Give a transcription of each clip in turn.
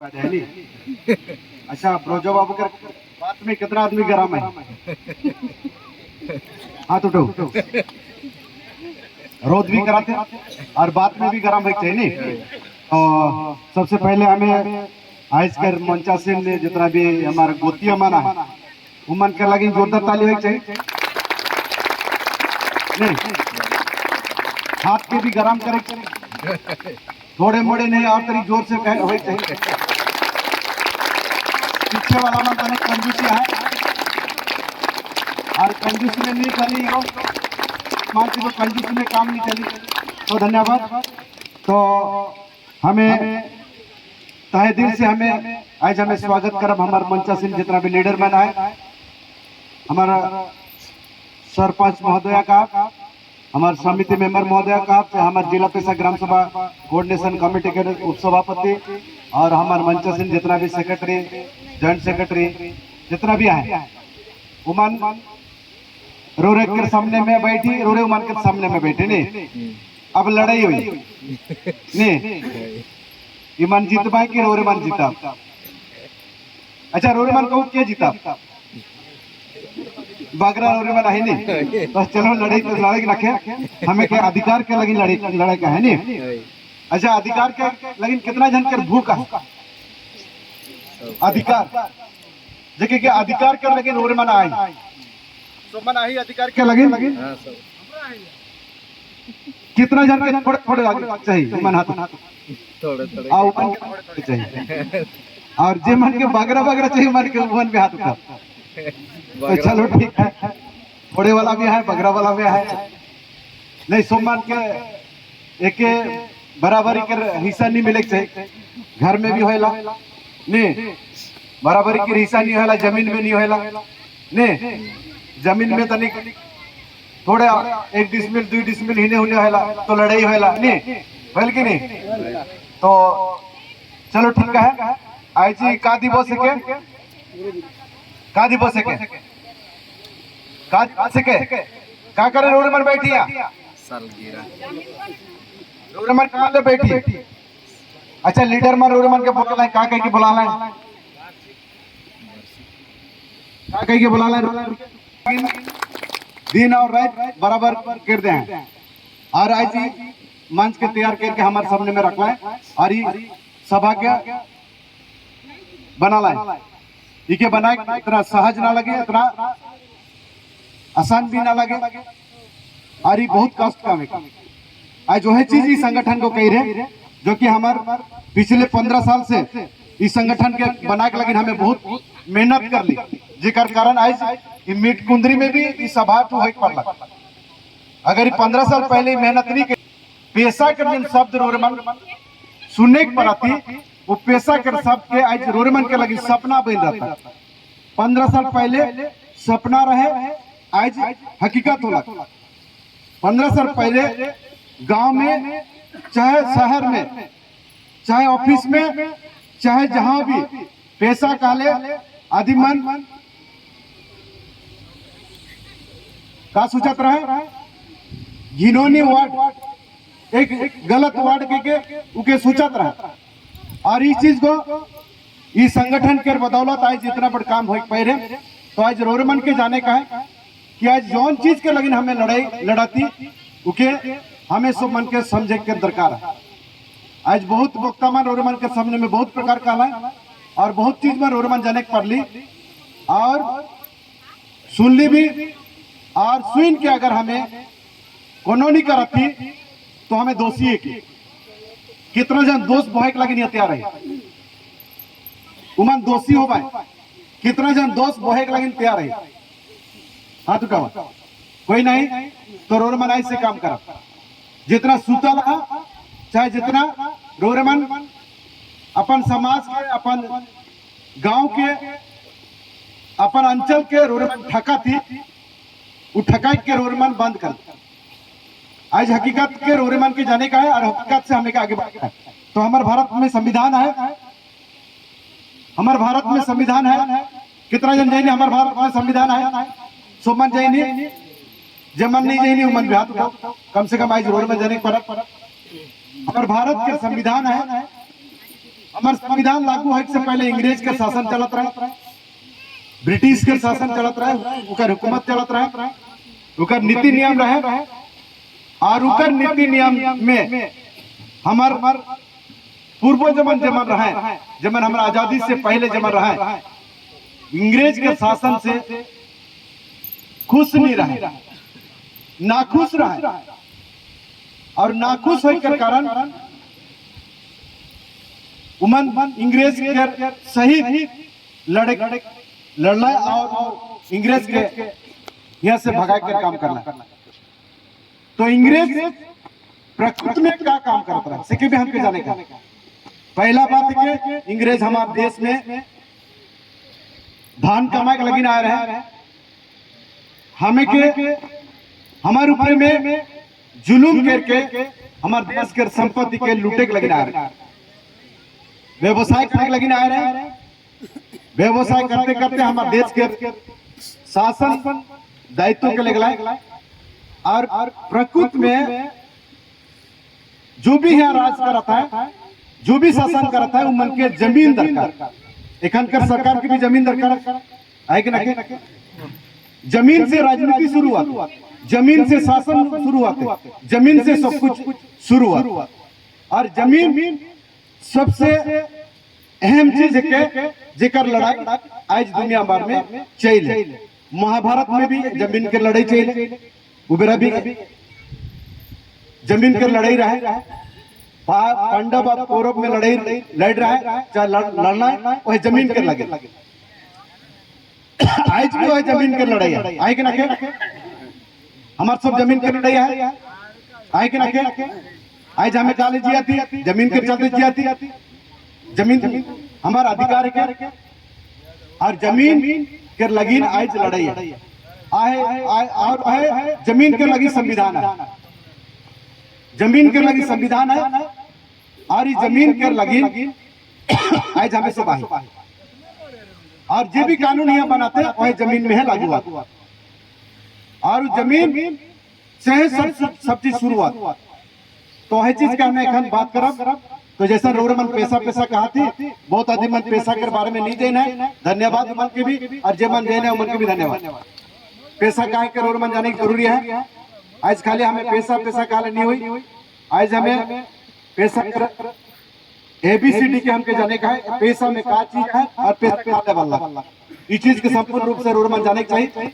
दिल्ली। अच्छा प्रोजो बाबू के बात में कितना आदमी गरम है? हाथ उठो। रोज भी कराते और बात में भी गरम है चाहिए। तो सबसे पहले हमें आइस कर मंचा से जितना भी हमारा गोतिया माना है उमन के लगी जोरदार ताली होनी चाहिए। नहीं हाथ के भी गरम करे थोड़े मोड़े नहीं और तरी जोर से होनी चाहिए। पीछे वाला मन बने कंजूसी है और कंजूसी में नहीं चली हो मान को कंजूसी में काम नहीं चली तो धन्यवाद। तो हमें तहे दिल से हमें आज हमें स्वागत करब हमारे मंचा से जितना भी लीडर बना है हमारा सरपंच महोदय का हमारे समिति मेंबर महोदय का हमारे जिला परिषद ग्राम सभा कोऑर्डिनेशन कमेटी के उपसभापति और हमारे मंचा से जितना भी सेक्रेटरी जॉइंट सेक्रेटरी जितना भी है उमन रोरे के सामने में बैठी रोरे उमन के सामने में बैठे नहीं अब लड़ाई हुई नहीं ईमान जीत पाए कि रोरे मन जीता। अच्छा रोरे मन को क्या जीता बागरा रोरे मन है नहीं बस चलो लड़ाई तो लड़ाई रखे हमें क्या अधिकार के लगी लड़ाई का है नहीं। अच्छा अधिकार के लेकिन कितना जन कर भूख है अधिकार जगह के अधिकार कर लगे रोरे मन आई तो मन आई अधिकार के लगे कितना जन के थोड़े थोड़े चाहिए मन हाथ थोड़े चाहिए और जे मन के बागरा बागरा चाहिए मन के मन पे हाथ उठा तो चलो ठीक है थोड़े वाला भी है बगरा वाला भी है नहीं सोमवार के एक बराबरी के हिस्सा नहीं मिले चाहिए घर में भी होला नहीं बराबरी के हिस्सा नहीं होला जमीन में नहीं होला नहीं जमीन में तनिक थोड़ा 1 डिसमिल 2 डिसमिल हिने होने होला तो लड़ाई होला नहीं होल कि नहीं। तो चलो ठीक है आई जी का दिवस के का दिवस के का सके का करे रोड में बैठिया रोड में कहां ले बैठी। अच्छा लीडर में रोड में के बोला का कह के बुला ला का कह के बुला ला दिन और रात बराबर कर दे हैं और आज मंच के तैयार करके हमारे सामने में रखला है और ये सभा के बना ला इके बनाए इतना सहज ना लगे इतना आसान भी ना लगे और ये बहुत कष्ट काम है। आज जो है चीज इस संगठन को कही रहे जो कि हमारे पिछले 15 साल से इस संगठन के बना के लगे हमें बहुत मेहनत कर ली जेकर कारण आज मीट कुंदरी में भी इस सभा तो है पड़ला। अगर 15 साल पहले मेहनत नहीं की पेशा कर जिन शब्द रोरमन सुनने के पड़ती वो पेशा कर शब्द के आज रोरमन के लगी सपना बन रहा था। 15 साल पहले सपना रहे आज हकीकत होला। 15 साल पहले गांव में चाहे शहर में चाहे ऑफिस में चाहे जहां भी पैसा काले आदिमन का सूचत रहे घिनौनी वार्ड एक गलत वार्ड के उके सूचत रहे और इस चीज को इस संगठन के बदौलत आज जितना बड़ा काम हो पा रहे तो आज रोरमन के जाने का है कि आज जौन चीज के लगिन हमें लड़ाती उके हमें सब मन के समझे के दरकार है। आज बहुत वक्ता मन रोरमन के सामने में बहुत प्रकार का है और बहुत चीज में रोरमन जाने के पड़ली और सुन ली भी और सुन के अगर हमें कोनो नहीं करती तो हमें दोषी है कि कितना जन दोष बोहे के लगे नहीं तैयार है उमन दोषी हो पाए कितना जन दोष बोहे के लगे तैयार है हाथ उठाओ कोई नहीं तो रोरमन ऐसे काम करा जितना सुतल है चाहे जितना रोरमन अपन समाज के अपन गांव के अपन अंचल के रोरमन ठका थी वो ठकाई के रोरमन बंद कर आज हकीकत के रोरमन के जाने का है और हकीकत से हमें आगे बढ़ना है। तो हमारे भारत में संविधान है हमारे भारत में संविधान है कितना जन जाइए हमारे भारत में संविधान है सोमन जाइए जमन नहीं जाइए उमन भी हाथ उठाओ कम से कम आज रोड में जाने पर हमारे भारत के संविधान है हमार संविधान लागू होने से पहले अंग्रेज के शासन चलत रहे, ब्रिटिश के शासन चलत रहे, उकर हुकूमत चलत रहे, उकर नीति नियम रहे और उकर नीति नियम में हमार पूर्व जमन रहे, जमन हमारा आजादी से पहले जमन रहे, अंग्रेज के शासन से खुश नहीं रहे, नाखुश रहे और नाखुश होने के कारण उमन अंग्रेज के सही लड़ना और इंग्रेज के यहाँ से भगा कर काम करना। तो अंग्रेज प्रकृति में क्या काम करता है सिक्के भी हमके जाने का। पहला बात है कि अंग्रेज हमारे देश में धान कमाए लगी आ रहे हैं, हमें के हमारे ऊपर में जुलूम करके हमारे देश के संपत्ति के लूटे के लगी आ रहे हैं, व्यवसाय करने लगी आ रहे हैं, व्यवसाय करते करते हमारे देश के शासन दायित्व के लगे और प्रकृति में जो भी यहाँ राज करता है, जो भी शासन करता है, वो मन के जमीन दरकार, एखनकर सरकार की भी जमीन दरकार है कि नहीं। जमीन से राजनीति शुरू हुआ, जमीन से शासन शुरू हुआ, जमीन से सब कुछ शुरू हुआ और जमीन सबसे अहम चीज है जेकर लड़ाई आज दुनिया भर में चल। महाभारत में भी जमीन के लड़ाई चल, उबेरा भी जमीन के लड़ाई रहे, पांडव और कौरव में लड़ रहा है, चाहे लड़ना है वह जमीन के लगे। आज भी वह जमीन के लड़ाई है, आए कि ना के हमारे सब जमीन के लड़ाई है, आए कि ना के आज हमें चाले जिया थी जमीन के चलते जिया थी, जमीन हमारा अधिकार है और जमीन के लगी आज लड़ाई है, और है जमीन के लगी संविधान है, जमीन के लगी संविधान है और जमीन के लगी आज हमें सब है और जो भी कानून यहाँ बनाते हैं वह जमीन में है लागू हुआ और जमीन से सब चीज शुरू हुआ। तो वह चीज का हमें बात करब। तो जैसा रोरमन पैसा कहा थी, बहुत अधिक मन पैसा के बारे में नहीं देना है, धन्यवाद मन के भी और जे मन देने मन के भी धन्यवाद। पैसा कहा के रोरमन जाने की जरूरी है। आज खाली हमें पैसा काले नहीं हुई, आज हमें पैसा ABCD के हमके जाने का है, पैसा में क्या चीज है और पैसा क्या वाला, इस चीज के संपूर्ण रूप से रोरमन जाने के चाहिए।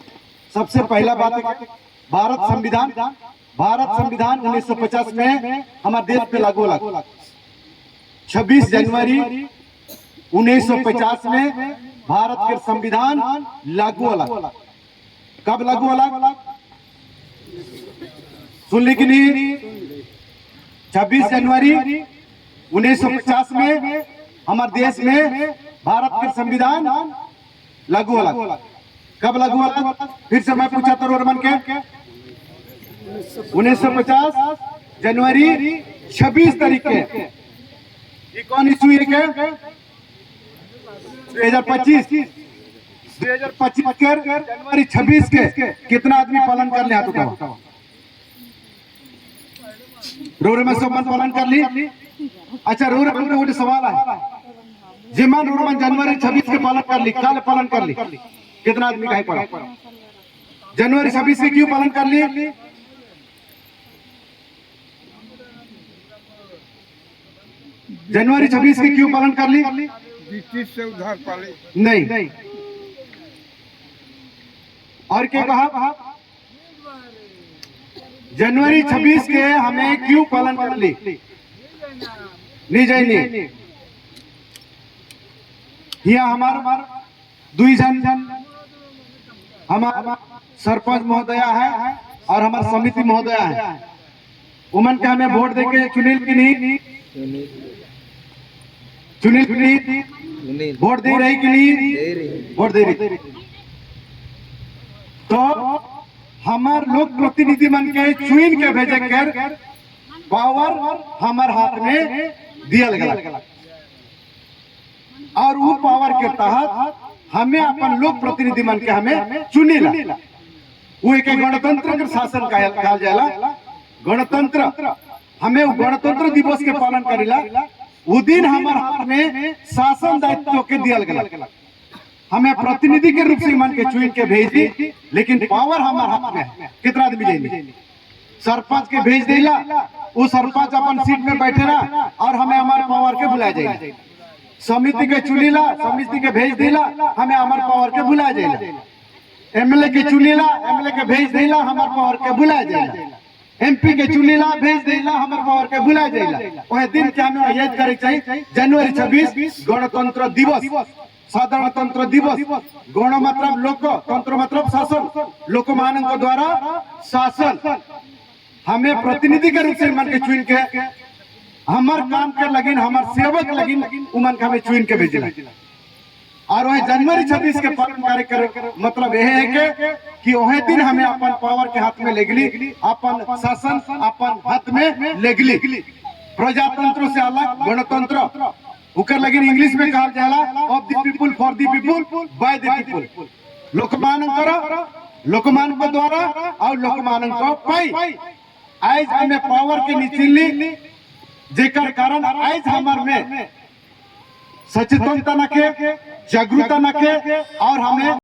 सबसे पहला बात है भारत संविधान 1950 में हमारे देश पे लागू हुआ। 26 जनवरी 1950 में भारत के संविधान लागू हुआ। कब लागू हुआ सुन ली कि नहीं? 26 जनवरी 1950 में हमारे देश में भारत के संविधान लागू हुआ। कब लागू हुआ? फिर से मैं पूछा तो रोरमन के 1950 जनवरी 26 तारीख के, ये कौन इशू है के 2025 के जनवरी 26 के कितना आदमी पालन कर ले? हाथ उठाओ। रोरमन सब मन पालन कर ली? अच्छा रोरमन का वो सवाल है, जिमान रोरमन जनवरी 26 के पालन कर ली, काल पालन कर ली, कितना आदमी का है पालन? जनवरी 26 के क्यों पालन कर ली? जनवरी 26 के क्यों पालन कर ली? ब्रिटिश से उधार पाले नहीं। और क्या कहा? जनवरी 26 के हमें क्यों पालन कर ली? नहीं जाइए यहाँ हमारा दुई जन हमारा सरपंच महोदया है और हमारा समिति महोदया है, उमन के हमें वोट देके चुनिल की नहीं? चुनिल वोट दे रही कि नहीं? वोट दे रही। तो हमार लोक प्रतिनिधि मन के चुन के भेजे कर पावर हमार हाथ में दिया गया और वो पावर के तहत हमें अपन लोक प्रतिनिधि मन के हमें चुनीला। वो एक गणतंत्र के शासन कहा जाला। गणतंत्र हमें गणतंत्र दिवस के पालन करेला वो दिन हमारे हाथ में शासन दायित्व के दिया गया, हमें प्रतिनिधि के रूप से मन के चुन के भेज दी, लेकिन पावर हमारे हाथ में है। कितना आदमी जाएंगे सरपंच के भेज देला, वो सरपंच अपन सीट में बैठे रहा और हमें हमारे पावर के बुलाया जाएगा। समिति के चुनीला, समिति के भेज देला, हमें हमारे पावर के बुलाया जाएगा। एमएलए के चुनीला, एमएलए के भेज देला, हमारे पावर के बुलाया जाएगा। एमपी के चुनीला, भेज देला, हमारे पावर के बुलाया जाएगा। वह दिन क्या हमें याद करे चाहिए, जनवरी 26 गणतंत्र दिवस, साधारणतंत्र दिवस। गण मतलब लोक, तंत्र मतलब शासन, लोकमानव द्वारा शासन। हमें प्रतिनिधि के रूप से मन के चुन के हमार काम के लगिन, हमार सेवक लगिन उमन के हमें चुन के भेजना। और वह जनवरी 26 के पालन कार्यक्रम मतलब यह है कि वह दिन हमें अपन पावर के हाथ में लेगली, अपन शासन अपन हाथ में लेगली। प्रजातंत्र से अलग गणतंत्र उकर लगिन इंग्लिश में कहा जाला of the people, for the people, by the people. लोकमानव करो, लोकमानव द्वारा और लोकमानव को पाई। आज हमें पावर के नीचे जेकर कारण आज हमार में सचेतनता नखे, जागरूकता नखे और हमें